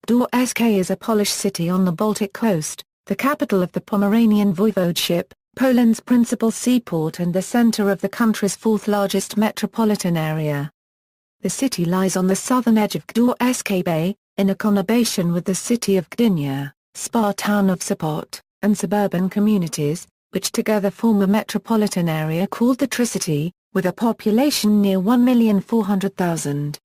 Gdańsk is a Polish city on the Baltic coast, the capital of the Pomeranian Voivodeship, Poland's principal seaport and the center of the country's fourth-largest metropolitan area. The city lies on the southern edge of Gdańsk Bay, in a conurbation with the city of Gdynia, spa town of Sopot, and suburban communities, which together form a metropolitan area called the Tricity, with a population near 1,400,000.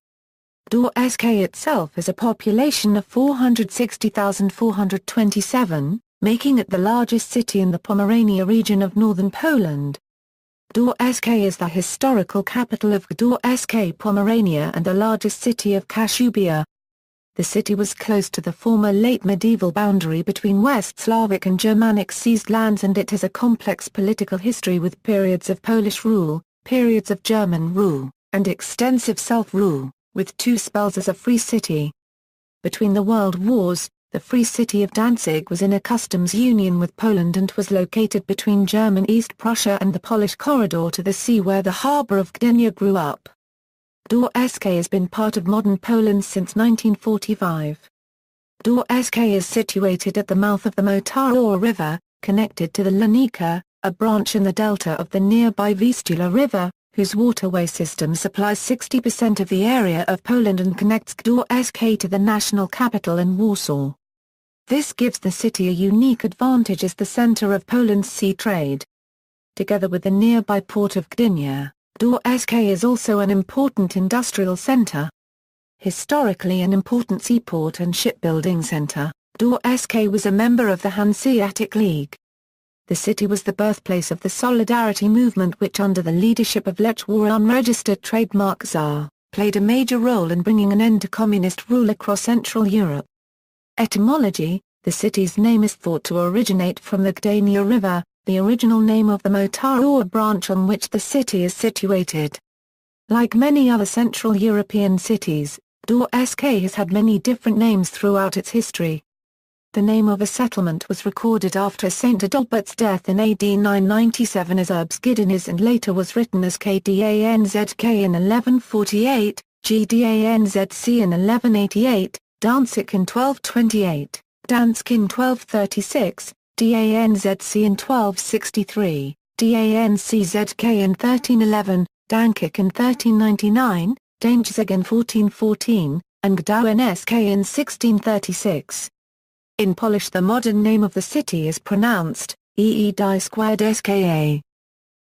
Gdańsk itself has a population of 460,427, making it the largest city in the Pomerania region of northern Poland. Gdańsk is the historical capital of Gdańsk Pomerania and the largest city of Kashubia. The city was close to the former late medieval boundary between West Slavic and Germanic seized lands, and it has a complex political history with periods of Polish rule, periods of German rule, and extensive self-rule, with two spells as a free city. Between the world wars, the Free City of Danzig was in a customs union with Poland and was located between German East Prussia and the Polish corridor to the sea where the harbour of Gdynia grew up. Gdańsk has been part of modern Poland since 1945. Gdańsk is situated at the mouth of the Motara River, connected to the Lanika, a branch in the delta of the nearby Vistula River, whose waterway system supplies 60% of the area of Poland and connects Gdańsk to the national capital in Warsaw. This gives the city a unique advantage as the center of Poland's sea trade. Together with the nearby port of Gdynia, Gdańsk is also an important industrial center. Historically an important seaport and shipbuilding center, Gdańsk was a member of the Hanseatic League. The city was the birthplace of the Solidarity movement, which under the leadership of Lech Wałęsa unregistered trademark Czar, played a major role in bringing an end to communist rule across Central Europe. Etymology: the city's name is thought to originate from the Gdynia River, the original name of the Motara branch on which the city is situated. Like many other Central European cities, Gdańsk has had many different names throughout its history. The name of a settlement was recorded after Saint Adalbert's death in AD 997 as Urbs Gdynis and later was written as Kdanzk in 1148, Gdanzc in 1188, Danzig in 1228, Gdansk in 1236, Danzc in 1263, Danczk in 1311, Danzig in 1399, Danzig in 1414, and Gdańsk in 1636. In Polish the modern name of the city is pronounced, Gdańsk.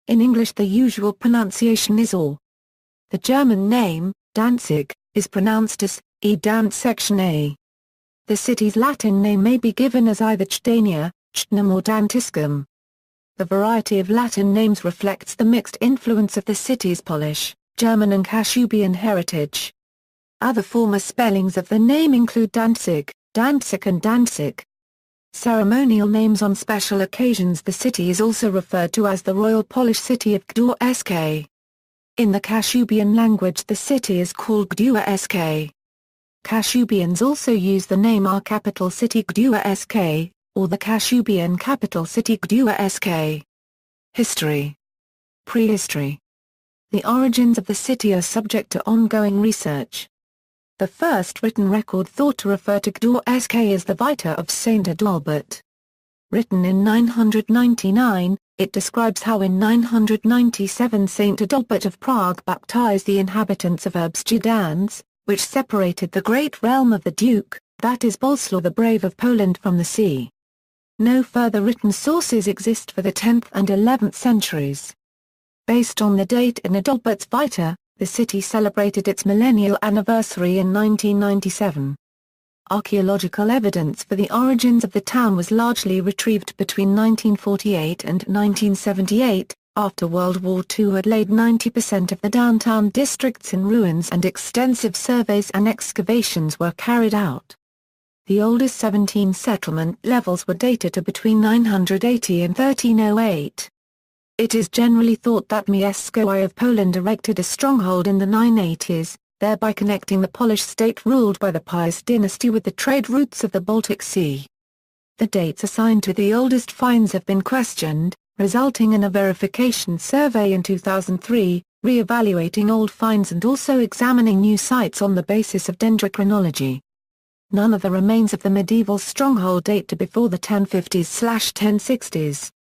In English the usual pronunciation is or. The German name, Danzig, is pronounced as, Danzig. The city's Latin name may be given as either Gdynia, Gdynum or Dantiscum. The variety of Latin names reflects the mixed influence of the city's Polish, German and Kashubian heritage. Other former spellings of the name include Danzig, Danzig and Danzig. Ceremonial names on special occasions. The city is also referred to as the Royal Polish City of Gdańsk. In the Kashubian language the city is called Gdańsk. Kashubians also use the name our capital city Gdańsk, or the Kashubian capital city Gdańsk. History. Prehistory. The origins of the city are subject to ongoing research. The first written record thought to refer to Gdańsk is the Vita of Saint Adalbert. Written in 999, it describes how in 997 Saint Adalbert of Prague baptized the inhabitants of Urbs Gdańsk, which separated the great realm of the Duke, that is Boleslaw the Brave of Poland, from the sea. No further written sources exist for the 10th and 11th centuries. Based on the date in Adalbert's Vita, the city celebrated its millennial anniversary in 1997. Archaeological evidence for the origins of the town was largely retrieved between 1948 and 1978, after World War II had laid 90% of the downtown districts in ruins and extensive surveys and excavations were carried out. The oldest 17 settlement levels were dated to between 980 and 1308. It is generally thought that Mieszkowie of Poland erected a stronghold in the 980s, thereby connecting the Polish state ruled by the Pius dynasty with the trade routes of the Baltic Sea. The dates assigned to the oldest finds have been questioned, resulting in a verification survey in 2003, re-evaluating old finds and also examining new sites on the basis of dendrochronology. none of the remains of the medieval stronghold date to before the 1050s/1060s.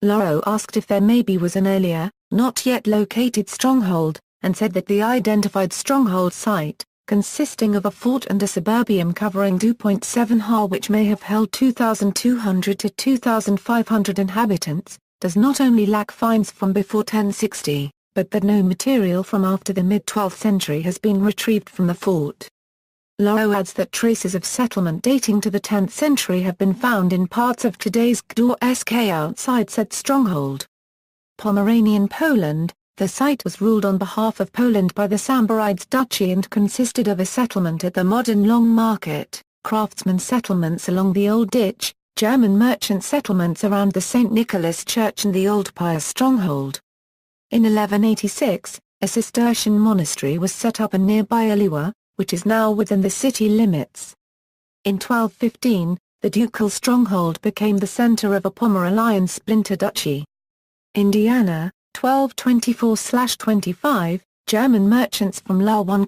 Loro asked if there maybe was an earlier, not yet located stronghold, and said that the identified stronghold site, consisting of a fort and a suburbium covering 2.7 ha which may have held 2,200 to 2,500 inhabitants, does not only lack finds from before 1060, but that no material from after the mid-12th century has been retrieved from the fort. Loro adds that traces of settlement dating to the 10th century have been found in parts of today's Gdańsk outside said stronghold. Pomeranian Poland. The site was ruled on behalf of Poland by the Samboride Duchy and consisted of a settlement at the modern Long Market, craftsman settlements along the Old Ditch, German merchant settlements around the St. Nicholas Church and the Old Pious stronghold. In 1186, a Cistercian monastery was set up in nearby Oliwa, which is now within the city limits. In 1215, the ducal stronghold became the center of a Pomeranian splinter duchy. Indiana, 1224/25, German merchants from La1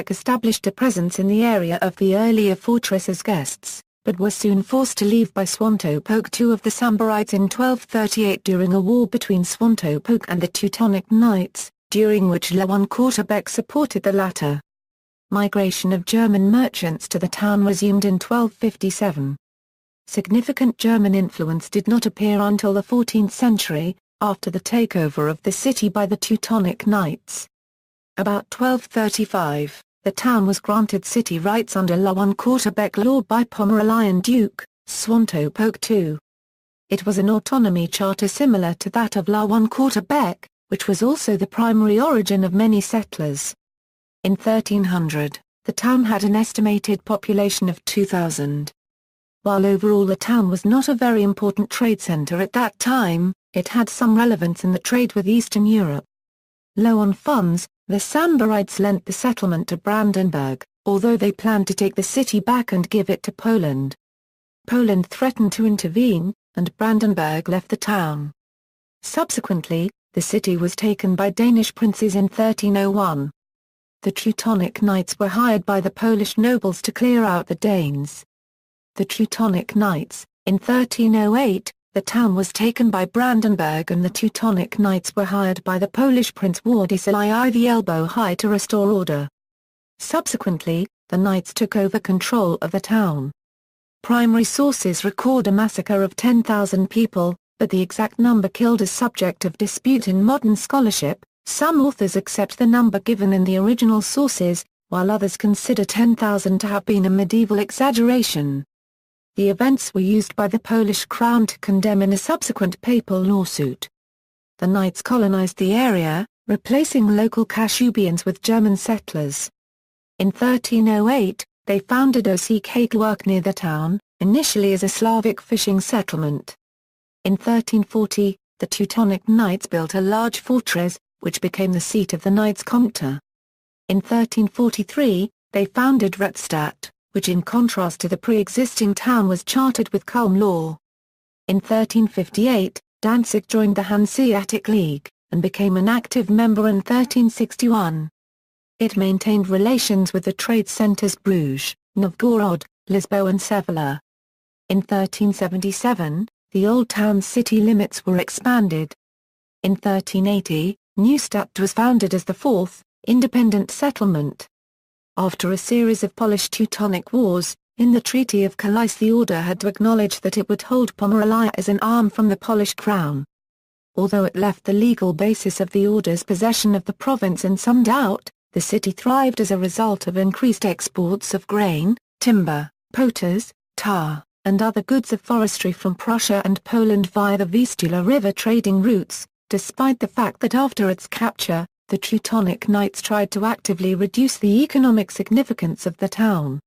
established a presence in the area of the earlier fortress as guests, but were soon forced to leave by Swantopolk II of the Samborites in 1238 during a war between Swantopolk and the Teutonic Knights, during which La1 supported the latter. Migration of German merchants to the town resumed in 1257. Significant German influence did not appear until the 14th century, after the takeover of the city by the Teutonic Knights. About 1235, the town was granted city rights under La1 law by Pomeranian Duke, Swantopolk II. It was an autonomy charter similar to that of La1 which was also the primary origin of many settlers. In 1300, the town had an estimated population of 2,000. While overall the town was not a very important trade center at that time, it had some relevance in the trade with Eastern Europe. Low on funds, the Samborites lent the settlement to Brandenburg, although they planned to take the city back and give it to Poland. Poland threatened to intervene, and Brandenburg left the town. Subsequently, the city was taken by Danish princes in 1301. The Teutonic Knights were hired by the Polish nobles to clear out the Danes. The Teutonic Knights, in 1308, the town was taken by Brandenburg and the Teutonic Knights were hired by the Polish Prince Władysław I the Elbow High to restore order. Subsequently, the Knights took over control of the town. Primary sources record a massacre of 10,000 people, but the exact number killed is subject of dispute in modern scholarship. Some authors accept the number given in the original sources, while others consider 10,000 to have been a medieval exaggeration. The events were used by the Polish crown to condemn in a subsequent papal lawsuit. The Knights colonized the area, replacing local Kashubians with German settlers. In 1308, they founded Osijek near the town, initially as a Slavic fishing settlement. In 1340, the Teutonic Knights built a large fortress, which became the seat of the Knights Comte. In 1343, they founded Redstadt, which in contrast to the pre-existing town was chartered with Culm law. In 1358, Danzig joined the Hanseatic League, and became an active member in 1361. It maintained relations with the trade centres Bruges, Novgorod, Lisbon and Sevilla. In 1377, the old town's city limits were expanded. In 1380, Neustadt was founded as the fourth, independent settlement. After a series of Polish-Teutonic wars, in the Treaty of Calais the order had to acknowledge that it would hold Pomerania as an arm from the Polish crown. Although it left the legal basis of the order's possession of the province in some doubt, the city thrived as a result of increased exports of grain, timber, potters, tar, and other goods of forestry from Prussia and Poland via the Vistula River trading routes, despite the fact that after its capture, the Teutonic Knights tried to actively reduce the economic significance of the town.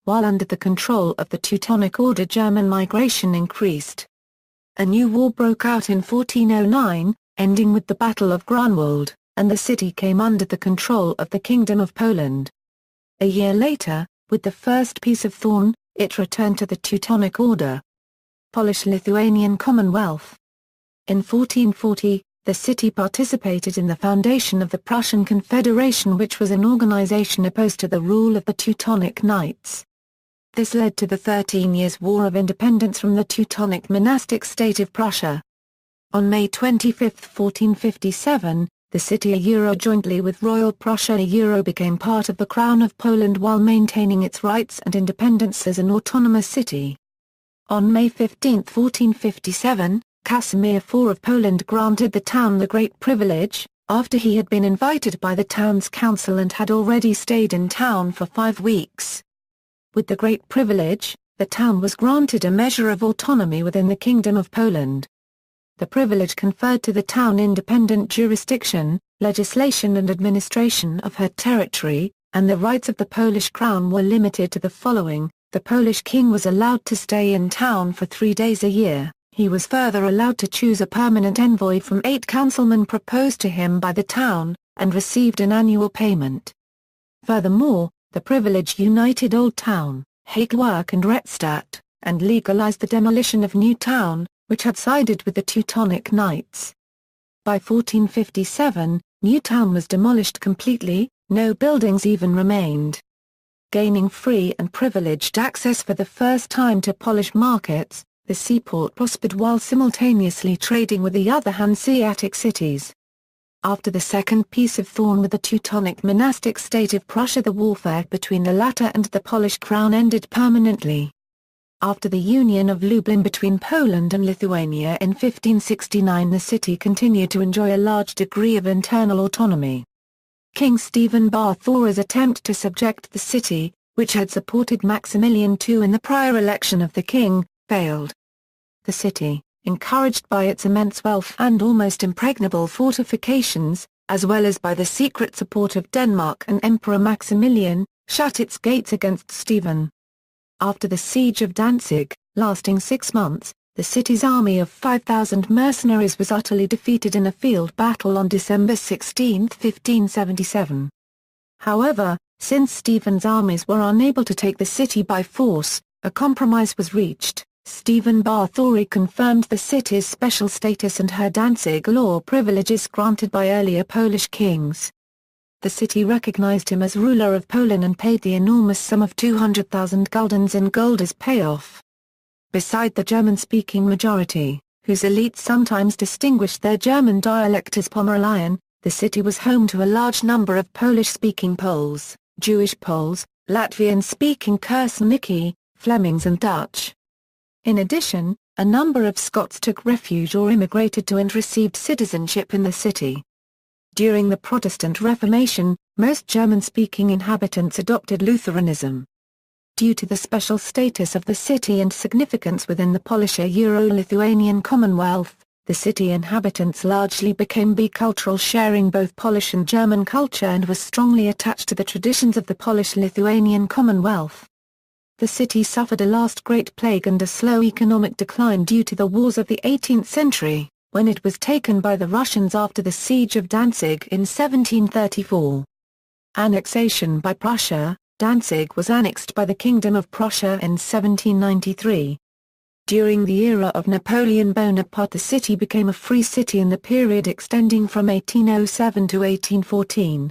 While under the control of the Teutonic Order, German migration increased. A new war broke out in 1409, ending with the Battle of Grunwald, and the city came under the control of the Kingdom of Poland. A year later, with the First Peace of Thorn, it returned to the Teutonic Order. Polish-Lithuanian Commonwealth. In 1440, the city participated in the foundation of the Prussian Confederation, which was an organization opposed to the rule of the Teutonic Knights. This led to the 13 Years' War of Independence from the Teutonic monastic state of Prussia. On May 25, 1457, the city jointly with Royal Prussia became part of the Crown of Poland while maintaining its rights and independence as an autonomous city. On May 15, 1457, Casimir IV of Poland granted the town the Great Privilege, after he had been invited by the town's council and had already stayed in town for 5 weeks. With the Great Privilege, the town was granted a measure of autonomy within the Kingdom of Poland. The privilege conferred to the town independent jurisdiction, legislation and administration of her territory, and the rights of the Polish crown were limited to the following: the Polish king was allowed to stay in town for 3 days a year, he was further allowed to choose a permanent envoy from 8 councilmen proposed to him by the town, and received an annual payment. Furthermore, the privilege united Old Town, Hakework and Redstadt, and legalized the demolition of New Town, which had sided with the Teutonic Knights. By 1457, New Town was demolished completely, no buildings even remained. Gaining free and privileged access for the first time to Polish markets, the seaport prospered while simultaneously trading with the other Hanseatic cities. After the Second Peace of Thorn with the Teutonic monastic state of Prussia, the warfare between the latter and the Polish crown ended permanently. After the union of Lublin between Poland and Lithuania in 1569, the city continued to enjoy a large degree of internal autonomy. King Stephen Bathory's attempt to subject the city, which had supported Maximilian II in the prior election of the king, failed. The city, encouraged by its immense wealth and almost impregnable fortifications, as well as by the secret support of Denmark and Emperor Maximilian, shut its gates against Stephen. After the siege of Danzig, lasting 6 months, the city's army of 5,000 mercenaries was utterly defeated in a field battle on December 16, 1577. However, since Stephen's armies were unable to take the city by force, a compromise was reached. Stephen Bathory confirmed the city's special status and her Danzig law privileges granted by earlier Polish kings. The city recognized him as ruler of Poland and paid the enormous sum of 200,000 guldens in gold as payoff. Beside the German-speaking majority, whose elites sometimes distinguished their German dialect as Pomeranian, the city was home to a large number of Polish-speaking Poles, Jewish Poles, Latvian-speaking Kursniki, Flemings and Dutch. In addition, a number of Scots took refuge or immigrated to and received citizenship in the city. During the Protestant Reformation, most German-speaking inhabitants adopted Lutheranism. Due to the special status of the city and significance within the Polish-Euro-Lithuanian Commonwealth, the city inhabitants largely became bicultural, sharing both Polish and German culture, and was strongly attached to the traditions of the Polish-Lithuanian Commonwealth. The city suffered a last Great Plague and a slow economic decline due to the wars of the 18th century, when it was taken by the Russians after the siege of Danzig in 1734. Annexation by Prussia, Danzig was annexed by the Kingdom of Prussia in 1793. During the era of Napoleon Bonaparte, the city became a free city in the period extending from 1807 to 1814.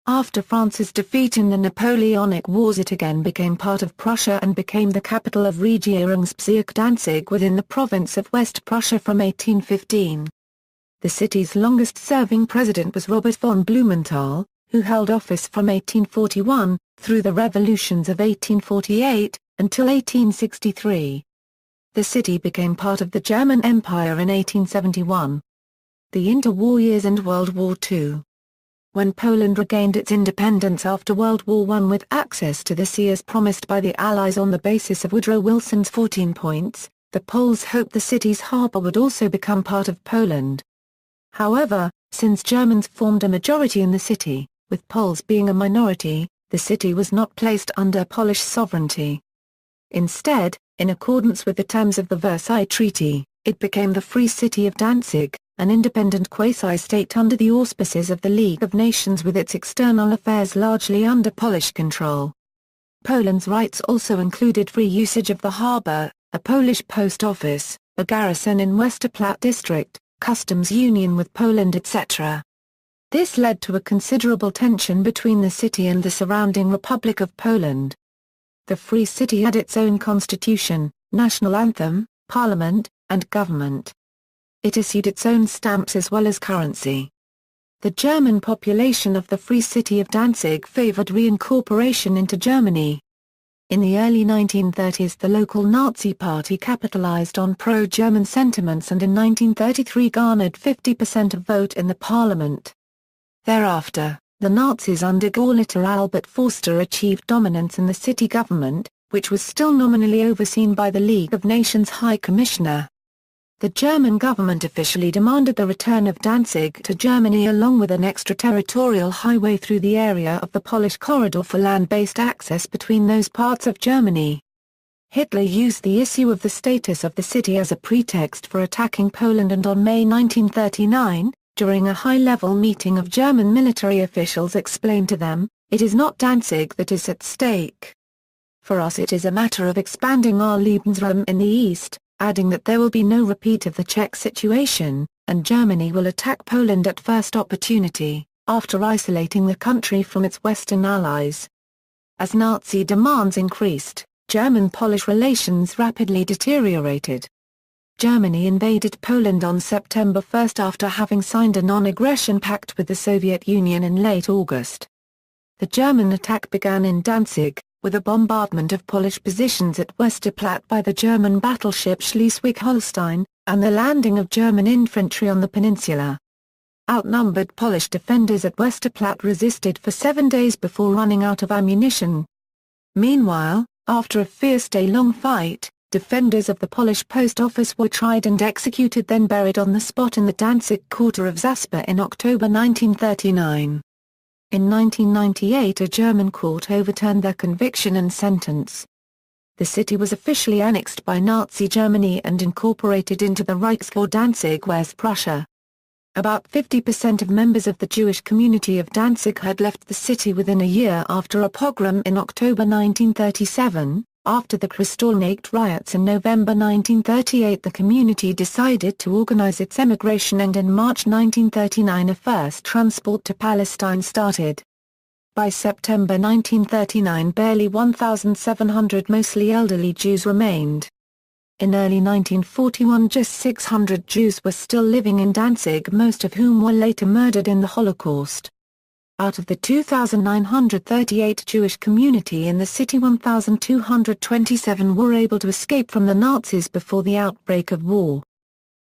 After France's defeat in the Napoleonic Wars, it again became part of Prussia and became the capital of Regierungsbezirk Danzig within the province of West Prussia from 1815. The city's longest-serving president was Robert von Blumenthal, who held office from 1841, through the revolutions of 1848, until 1863. The city became part of the German Empire in 1871. The interwar years and World War II. When Poland regained its independence after World War I with access to the sea as promised by the Allies on the basis of Woodrow Wilson's 14 points, the Poles hoped the city's harbour would also become part of Poland. However, since Germans formed a majority in the city, with Poles being a minority, the city was not placed under Polish sovereignty. Instead, in accordance with the terms of the Versailles Treaty, it became the Free City of Danzig, an independent quasi-state under the auspices of the League of Nations, with its external affairs largely under Polish control. Poland's rights also included free usage of the harbour, a Polish post office, a garrison in Westerplatte district, customs union with Poland, etc. This led to a considerable tension between the city and the surrounding Republic of Poland. The free city had its own constitution, national anthem, parliament, and government. It issued its own stamps as well as currency. The German population of the Free City of Danzig favored reincorporation into Germany. In the early 1930s the local Nazi party capitalized on pro-German sentiments and in 1933 garnered 50% of vote in the parliament. Thereafter, the Nazis under Gauleiter Albert Forster achieved dominance in the city government, which was still nominally overseen by the League of Nations High Commissioner. The German government officially demanded the return of Danzig to Germany along with an extraterritorial highway through the area of the Polish corridor for land-based access between those parts of Germany. Hitler used the issue of the status of the city as a pretext for attacking Poland, and on May 1939, during a high-level meeting of German military officials explained to them, "It is not Danzig that is at stake. For us it is a matter of expanding our Lebensraum in the east," adding that there will be no repeat of the Czech situation, and Germany will attack Poland at first opportunity, after isolating the country from its Western allies. As Nazi demands increased, German-Polish relations rapidly deteriorated. Germany invaded Poland on September 1 after having signed a non-aggression pact with the Soviet Union in late August. The German attack began in Danzig, with a bombardment of Polish positions at Westerplatte by the German battleship Schleswig-Holstein, and the landing of German infantry on the peninsula. Outnumbered Polish defenders at Westerplatte resisted for 7 days before running out of ammunition. Meanwhile, after a fierce day-long fight, defenders of the Polish post office were tried and executed, then buried on the spot in the Danzig quarter of Zaspa in October 1939. In 1998 a German court overturned their conviction and sentence. The city was officially annexed by Nazi Germany and incorporated into the Reichskorps Danzig, West Prussia. About 50% of members of the Jewish community of Danzig had left the city within a year after a pogrom in October 1937. After the Kristallnacht riots in November 1938 the community decided to organize its emigration, and in March 1939 a first transport to Palestine started. By September 1939 barely 1,700 mostly elderly Jews remained. In early 1941 just 600 Jews were still living in Danzig, most of whom were later murdered in the Holocaust. Out of the 2,938 Jewish community in the city, 1,227 were able to escape from the Nazis before the outbreak of war.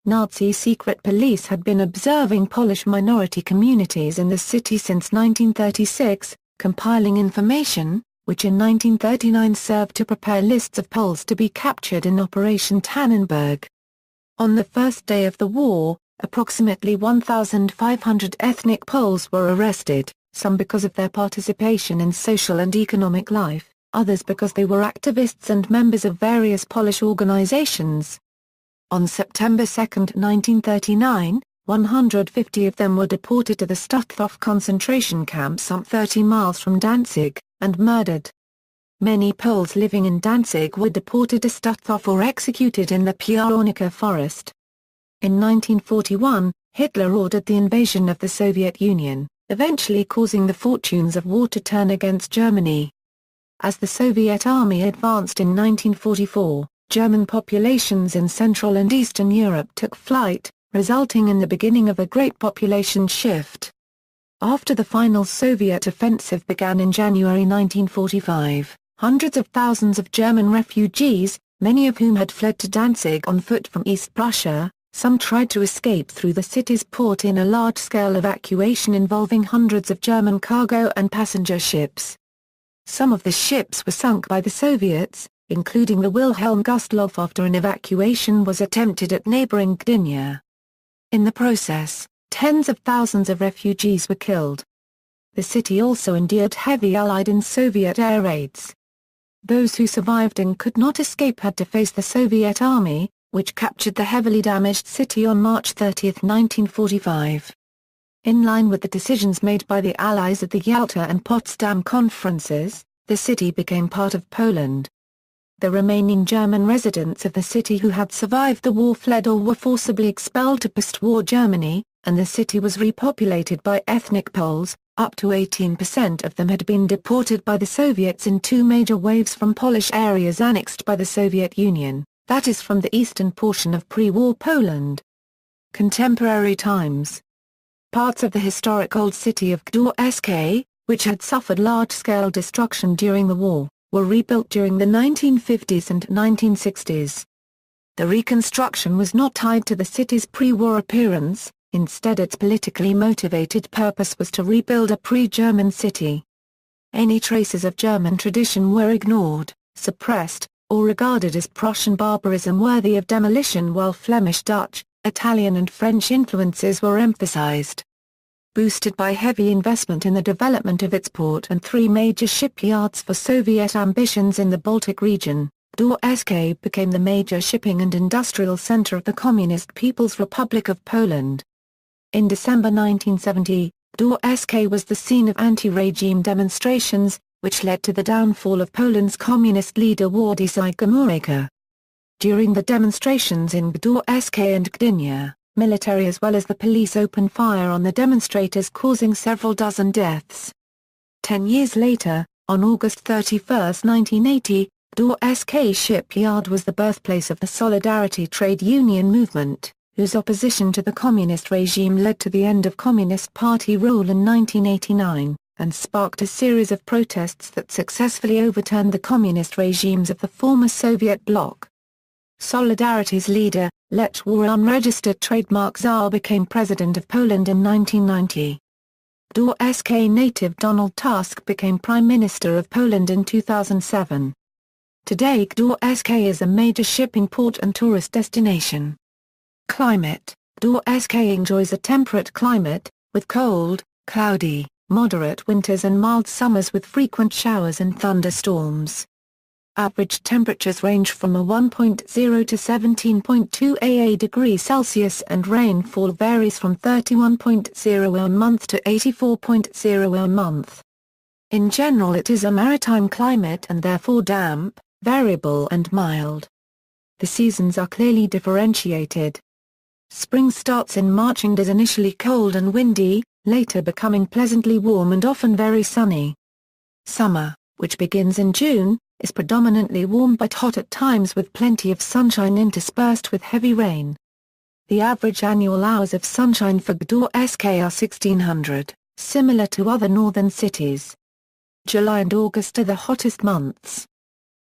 Nazi secret police had been observing Polish minority communities in the city since 1936, compiling information, which in 1939 served to prepare lists of Poles to be captured in Operation Tannenberg. On the first day of the war, approximately 1,500 ethnic Poles were arrested, some because of their participation in social and economic life, others because they were activists and members of various Polish organizations. On September 2, 1939, 150 of them were deported to the Stutthof concentration camp some 30 miles from Danzig, and murdered. Many Poles living in Danzig were deported to Stutthof or executed in the Piotrkowa forest. In 1941, Hitler ordered the invasion of the Soviet Union, eventually causing the fortunes of war to turn against Germany. As the Soviet army advanced in 1944, German populations in Central and Eastern Europe took flight, resulting in the beginning of a great population shift. After the final Soviet offensive began in January 1945, hundreds of thousands of German refugees, many of whom had fled to Danzig on foot from East Prussia, some tried to escape through the city's port in a large-scale evacuation involving hundreds of German cargo and passenger ships. Some of the ships were sunk by the Soviets, including the Wilhelm Gustloff, after an evacuation was attempted at neighboring Gdynia. In the process, tens of thousands of refugees were killed. The city also endured heavy Allied and Soviet air raids. Those who survived and could not escape had to face the Soviet army, which captured the heavily damaged city on March 30, 1945. In line with the decisions made by the Allies at the Yalta and Potsdam conferences, the city became part of Poland. The remaining German residents of the city who had survived the war fled or were forcibly expelled to post-war Germany, and the city was repopulated by ethnic Poles, Up to 18% of them had been deported by the Soviets in two major waves from Polish areas annexed by the Soviet Union, that is from the eastern portion of pre-war Poland. Contemporary times. Parts of the historic old city of Gdańsk, which had suffered large-scale destruction during the war, were rebuilt during the 1950s and 1960s. The reconstruction was not tied to the city's pre-war appearance, instead its politically motivated purpose was to rebuild a pre-German city. Any traces of German tradition were ignored, suppressed, or regarded as Prussian barbarism worthy of demolition, while Flemish, Dutch, Italian and French influences were emphasized. Boosted by heavy investment in the development of its port and three major shipyards for Soviet ambitions in the Baltic region, Gdańsk became the major shipping and industrial center of the Communist People's Republic of Poland. In December 1970, Gdańsk was the scene of anti-regime demonstrations, which led to the downfall of Poland's communist leader Władysław Gomułka. During the demonstrations in Gdańsk and Gdynia, military as well as the police opened fire on the demonstrators, causing several dozen deaths. 10 years later, on August 31, 1980, Gdańsk shipyard was the birthplace of the Solidarity trade union movement, whose opposition to the communist regime led to the end of Communist Party rule in 1989, and sparked a series of protests that successfully overturned the communist regimes of the former Soviet bloc. Solidarity's leader, Lech Wałęsa, unregistered trademark czar, became president of Poland in 1990. Gdańsk native Donald Tusk became Prime Minister of Poland in 2007. Today Gdańsk is a major shipping port and tourist destination. Climate. Gdańsk enjoys a temperate climate, with cold, cloudy, moderate winters and mild summers with frequent showers and thunderstorms. Average temperatures range from a 1.0 to 17.2 degrees Celsius and rainfall varies from 31.0 a month to 84.0 a month. In general it is a maritime climate and therefore damp, variable and mild. The seasons are clearly differentiated. Spring starts in March and is initially cold and windy, later becoming pleasantly warm and often very sunny. Summer, which begins in June, is predominantly warm but hot at times with plenty of sunshine interspersed with heavy rain. The average annual hours of sunshine for Gdańsk are 1600, similar to other northern cities. July and August are the hottest months.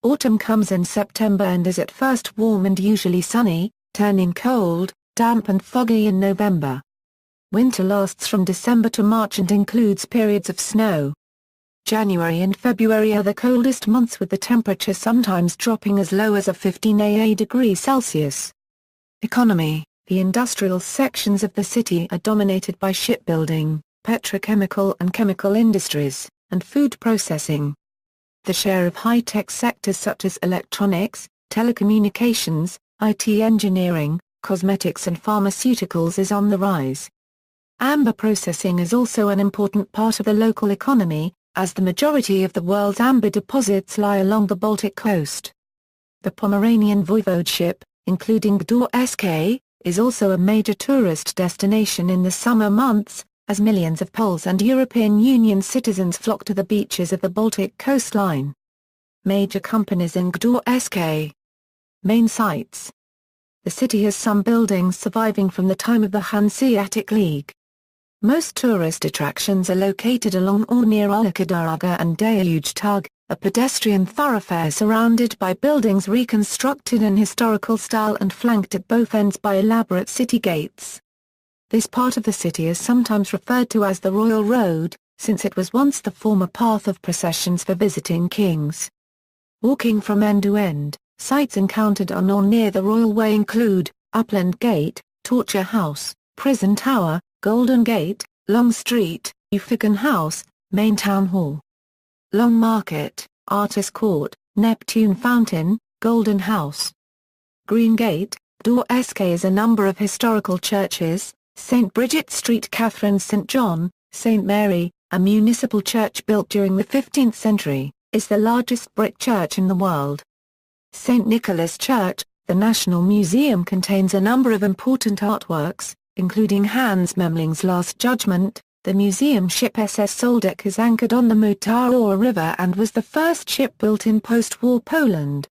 Autumn comes in September and is at first warm and usually sunny, turning cold, damp and foggy in November. Winter lasts from December to March and includes periods of snow. January and February are the coldest months, with the temperature sometimes dropping as low as a 15 degrees Celsius. Economy. The industrial sections of the city are dominated by shipbuilding, petrochemical and chemical industries, and food processing. The share of high-tech sectors such as electronics, telecommunications, IT engineering, cosmetics and pharmaceuticals is on the rise. Amber processing is also an important part of the local economy, as the majority of the world's amber deposits lie along the Baltic coast. The Pomeranian voivodeship, including Gdańsk, is also a major tourist destination in the summer months, as millions of Poles and European Union citizens flock to the beaches of the Baltic coastline. Major companies in Gdańsk. Main sites. The city has some buildings surviving from the time of the Hanseatic League. Most tourist attractions are located along or near Ulica Droga and Długi, a pedestrian thoroughfare surrounded by buildings reconstructed in historical style and flanked at both ends by elaborate city gates. This part of the city is sometimes referred to as the Royal Road, since it was once the former path of processions for visiting kings. Walking from end to end, sites encountered on or near the Royal Way include Upland Gate, Torture House, Prison Tower, Golden Gate, Long Street, Uffingen House, Main Town Hall. Long Market, Artist Court, Neptune Fountain, Golden House. Green Gate. Gdańsk is a number of historical churches: St. Bridget Street, Catherine St. John, St. Mary, a municipal church built during the 15th century, is the largest brick church in the world. St. Nicholas Church. The National Museum contains a number of important artworks, including Hans Memling's Last Judgment, The museum ship SS Soldek is anchored on the Motara River and was the first ship built in post-war Poland.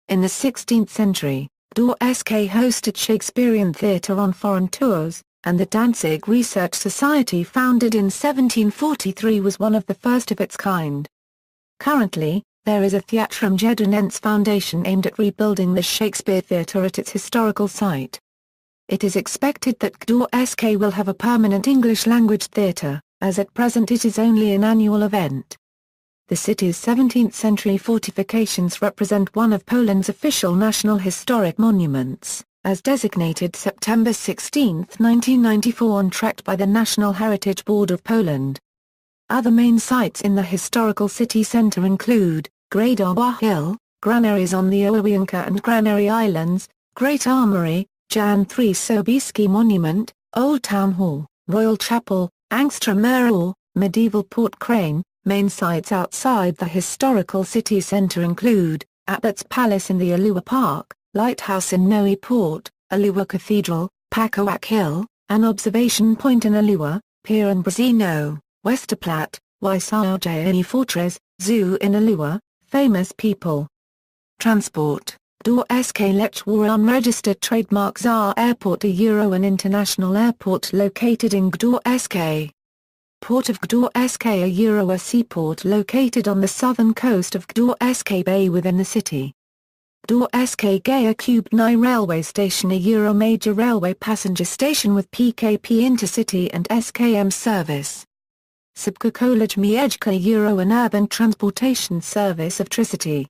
In the 16th century, Gdańsk hosted Shakespearean theatre on foreign tours, and the Danzig Research Society founded in 1743 was one of the first of its kind. Currently, there is a Theatrum Jedunense foundation aimed at rebuilding the Shakespeare Theatre at its historical site. It is expected that Gdańsk will have a permanent English-language theatre, as at present it is only an annual event. The city's 17th-century fortifications represent one of Poland's official national historic monuments, as designated September 16, 1994 and tracked by the National Heritage Board of Poland. Other main sites in the historical city centre include, Gradowa Hill, granaries on the Ołęka and Granary Islands, Great Armoury, Jan III Sobieski Monument, Old Town Hall, Royal Chapel, Angstrom medieval Port Crane. Main sites outside the historical city centre include, Abbot's Palace in the Aluwa Park, Lighthouse in Noe Port, Aluwa Cathedral, Pakołak Hill, an observation point in Aluwa, Pier in Brzezino, Westerplatte, Wysodziany Fortress, Zoo in Aluwa, famous people. Transport, Gdańsk Lech War unregistered trademark ZAR Airport an international airport located in Gdańsk. Port of Gdańsk a seaport located on the southern coast of Gdańsk Bay within the city. Gdańsk Gdańsk Kliknij railway station a major railway passenger station with PKP intercity and SKM service. Subskrybować Mieszka an urban transportation service of Tricity.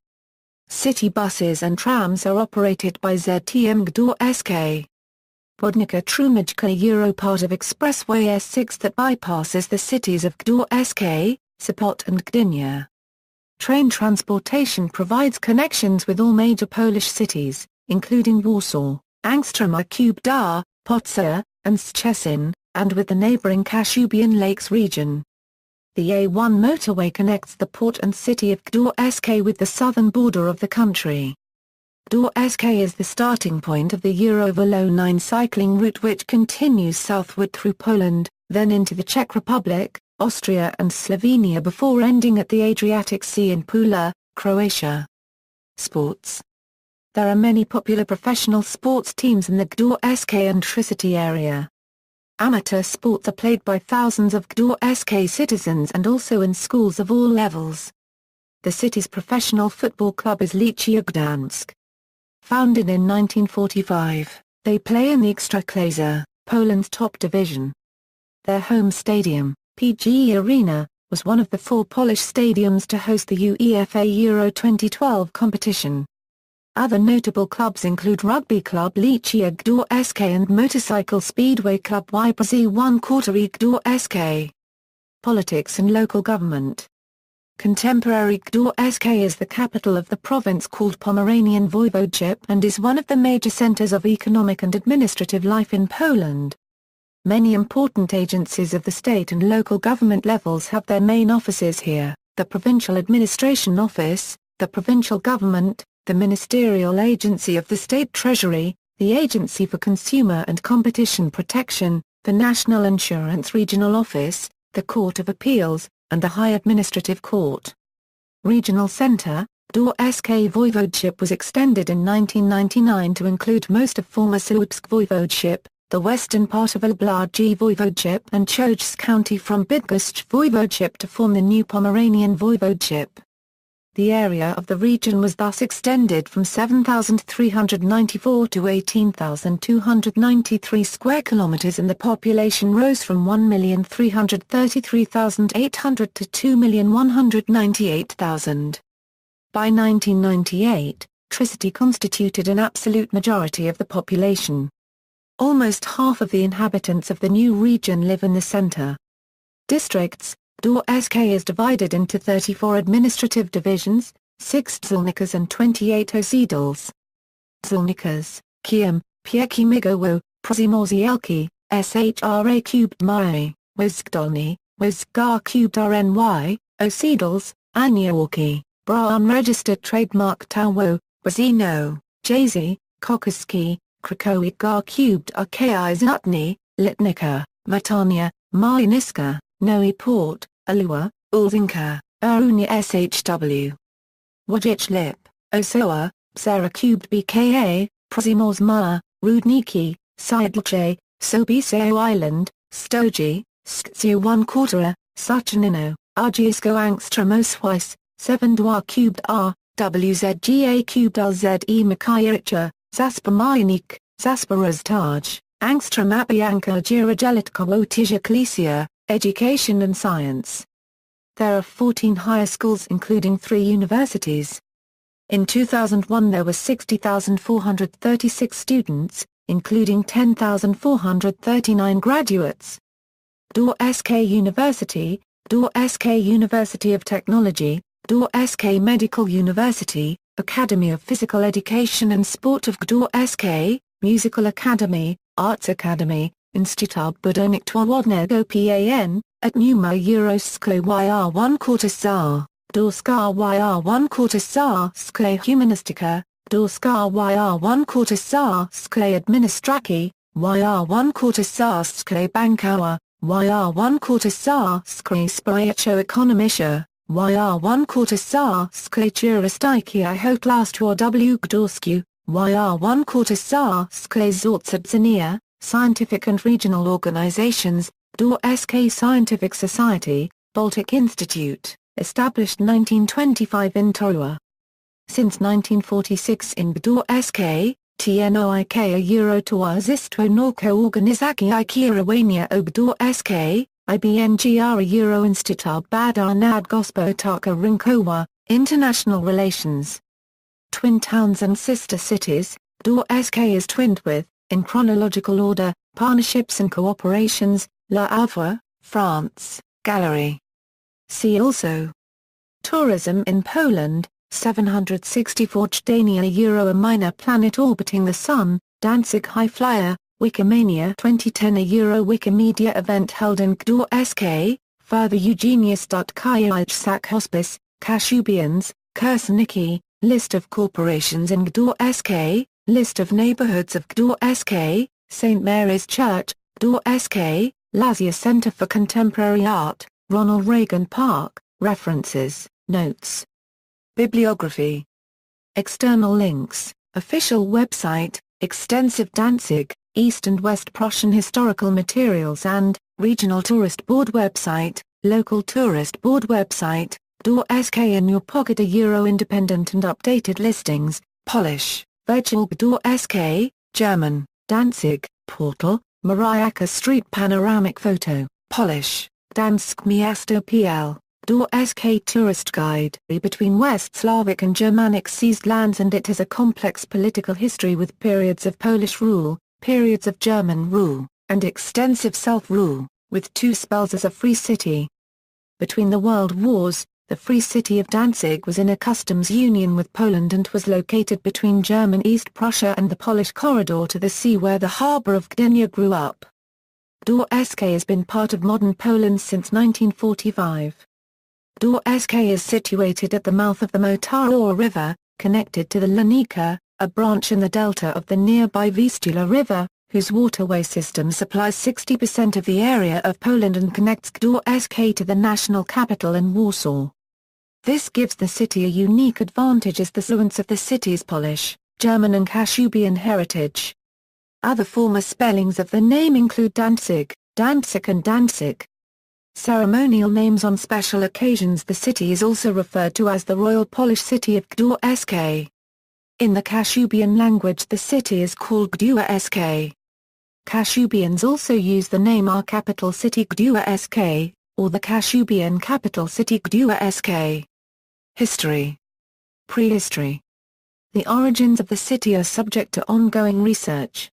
City buses and trams are operated by ZTM Gdańsk. Podnica Trumajka part of Expressway S6 that bypasses the cities of Gdańsk, Sopot and Gdynia. Train transportation provides connections with all major Polish cities, including Warsaw, Angstrom Potsdam, and Szczecin, and with the neighboring Kashubian Lakes region. The A1 motorway connects the port and city of Gdańsk with the southern border of the country. Gdańsk is the starting point of the Euro-Velo 9 cycling route which continues southward through Poland, then into the Czech Republic, Austria and Slovenia before ending at the Adriatic Sea in Pula, Croatia. Sports. There are many popular professional sports teams in the Gdańsk and Tricity area. Amateur sports are played by thousands of Gdańsk citizens and also in schools of all levels. The city's professional football club is Lechia Gdansk. Founded in 1945, they play in the Ekstraklasa, Poland's top division. Their home stadium, PGE Arena, was one of the 4 Polish stadiums to host the UEFA Euro 2012 competition. Other notable clubs include Rugby Club Lechia Gdańsk and Motorcycle Speedway Club YBZ1 Gdańsk. Politics and local government. Contemporary Gdańsk is the capital of the province called Pomeranian Voivodeship and is one of the major centers of economic and administrative life in Poland. Many important agencies of the state and local government levels have their main offices here: the Provincial Administration Office, the Provincial Government, the Ministerial Agency of the State Treasury, the Agency for Consumer and Competition Protection, the National Insurance Regional Office, the Court of Appeals, and the High Administrative Court. Regional Center, Gdańsk Voivodeship was extended in 1999 to include most of former Słupsk Voivodeship, the western part of Lublin Voivodeship and Chorzów County from Bydgoszcz Voivodeship to form the new Pomeranian Voivodeship. The area of the region was thus extended from 7,394 to 18,293 square kilometers and the population rose from 1,333,800 to 2,198,000. By 1998, Tricity constituted an absolute majority of the population. Almost half of the inhabitants of the new region live in the center. Districts. Gdańsk is divided into 34 administrative divisions, 6 dzielnice and 28 osiedles. Dzielnice, Kiem, Pieki Migowo, Przymorzelki, Shra cubed Maj, Woskdolny, Woskar cubed Rny, osiedles, Aniołki, Bra unregistered trademark Tawo, Brzezino, Jazy, Kokoski, Krakowi Gar cubed Rki Zutny, Litnica, Matania, Małyniska, Nowy Port, Aluwa, Ulzinka, Urunia Shw. Wojciech Lip, Osoa, Psera Cubed Bka, Prozimos Ma, Rudniki, Siedlce, Sobiseo Island, Stoji, Sktio 1/4, Suchanino, Argisko Angstromoswis, 7 Dwa Cubed R, WZGA Cubed RZE Makayaricha, Zasper Mayanik, Zasperas Taj, Angstrom Abianka Girajelitka Wotija Ecclesia, Education and Science. There are 14 higher schools including 3 universities. In 2001 there were 60,436 students, including 10,439 graduates. Gdańsk University, Gdańsk University of Technology, Gdańsk Medical University, Academy of Physical Education and Sport of Gdańsk, Musical Academy, Arts Academy, Instytut Budownictwa PAN, at Numa Euroskle YR 1/4 Czar, Dorska YR 1/4 Czar Skle Humanistyka, Dorska YR 1/4 Czar Skle Administraki, YR 1/4 Czar Skle Bankowa, YR 1/4 Czar Skle Społeczno-Ekonomische, YR 1/4 Czar Skle Turystyki Hotelastwo W Gdańsku, YR 1/4 Czar Skle Zortzedzenia, Scientific and Regional Organizations, Gdańsk Scientific Society, Baltic Institute, established 1925 in Toruń. Since 1946 in Gdańsk, TNOIK a Eurotowarzystwo Naukowe Organizacji Kierowania o Gdańsk, IBNGR a Euroinstytut Badań nad Gospodarką Rynkową, International Relations. Twin towns and sister cities, Gdańsk is twinned with, in chronological order, partnerships and cooperations, Le Havre, France, Gallery. See also. Tourism in Poland, 764 Gdania a minor planet orbiting the Sun, Danzig High Flyer, Wikimania 2010 a Wikimedia event held in Gdańsk, further Eugenius.Kijsak Hospice, Kashubians, Kursniki, List of corporations in Gdańsk, List of neighborhoods of Gdańsk, St. Mary's Church, Gdańsk, Lazia Center for Contemporary Art, Ronald Reagan Park, References, Notes. Bibliography. External links, official website, extensive Danzig, East and West Prussian historical materials and, regional tourist board website, local tourist board website, Gdańsk in your pocket a Euro-independent and updated listings, Polish, virtual Gdańsk, German, Danzig, portal, Mariacka Street panoramic photo, Polish, Gdansk Miasto PL, Gdańsk tourist guide. Between West Slavic and Germanic seized lands, and it has a complex political history with periods of Polish rule, periods of German rule, and extensive self-rule, with 2 spells as a free city. Between the World Wars, the Free City of Danzig was in a customs union with Poland and was located between German East Prussia and the Polish corridor to the sea where the harbour of Gdynia grew up. Gdańsk has been part of modern Poland since 1945. Gdańsk is situated at the mouth of the Motara River, connected to the Lanika, a branch in the delta of the nearby Vistula River, whose waterway system supplies 60% of the area of Poland and connects Gdańsk to the national capital in Warsaw. This gives the city a unique advantage as the fluence of the city's Polish, German and Kashubian heritage. Other former spellings of the name include Danzig, Danzig and Danzig. Ceremonial names on special occasions. The city is also referred to as the Royal Polish City of Gdańsk. In the Kashubian language the city is called Gdańsk. Kashubians also use the name our capital city Gdańsk, or the Kashubian capital city Gdańsk. History. Prehistory. The origins of the city are subject to ongoing research.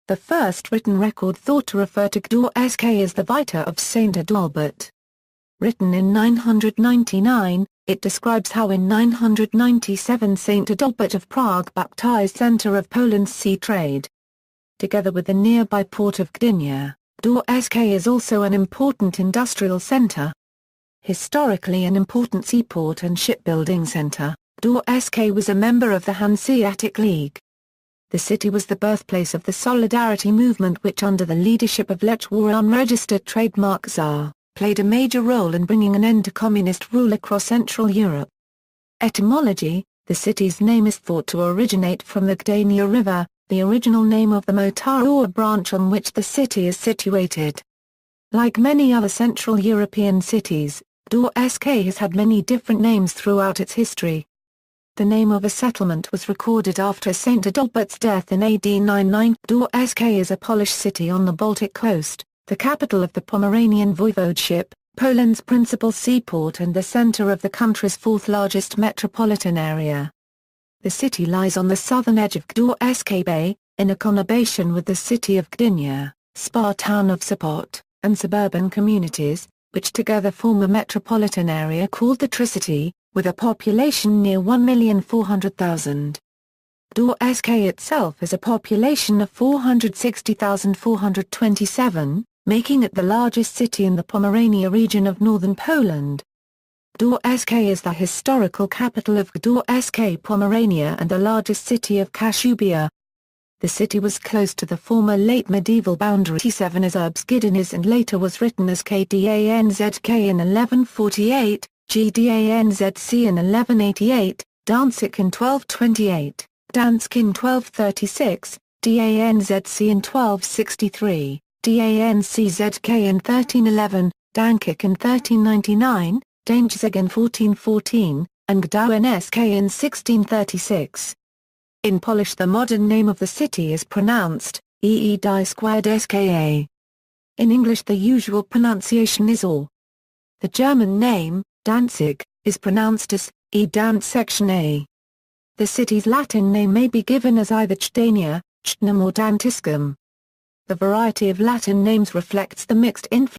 The first written record thought to refer to Gdańsk is the Vita of Saint Adalbert. Written in 999, it describes how in 997 Saint Adalbert of Prague baptized center of Poland's sea trade. Together with the nearby port of Gdynia, Gdańsk is also an important industrial center. Historically an important seaport and shipbuilding center, Gdańsk was a member of the Hanseatic League. The city was the birthplace of the Solidarity movement, which under the leadership of Lech Wałęsa, unregistered trademark czar, played a major role in bringing an end to communist rule across Central Europe. Etymology: the city's name is thought to originate from the Gdynia River, the original name of the Motara branch on which the city is situated. Like many other Central European cities, Gdańsk has had many different names throughout its history. The name of a settlement was recorded after Saint Adalbert's death in AD 99. Gdańsk is a Polish city on the Baltic coast, the capital of the Pomeranian Voivodeship, Poland's principal seaport and the center of the country's fourth-largest metropolitan area. The city lies on the southern edge of Gdańsk Bay, in a conurbation with the city of Gdynia, spa town of Sopot, and suburban communities, which together form a metropolitan area called the Tri-City, with a population near 1,400,000. Gdańsk itself has a population of 460,427, making it the largest city in the Pomerania region of northern Poland. Gdańsk is the historical capital of Gdańsk Pomerania and the largest city of Kashubia. The city was close to the former late medieval boundary T7 as Urbs Gdańsk and later was written as Kdanzk in 1148, Gdanzc in 1188, Danzig in 1228, Gdansk in 1236, Danzc in 1263, Danczk in 1311, Danzig in 1399, Danzig in 1414, and Gdańsk in 1636. In Polish, the modern name of the city is pronounced Gdańsk. In English, the usual pronunciation is or. The German name, Danzig, is pronounced as Danzig. The city's Latin name may be given as either Gdania, Gdnum or Dantiscum. The variety of Latin names reflects the mixed influence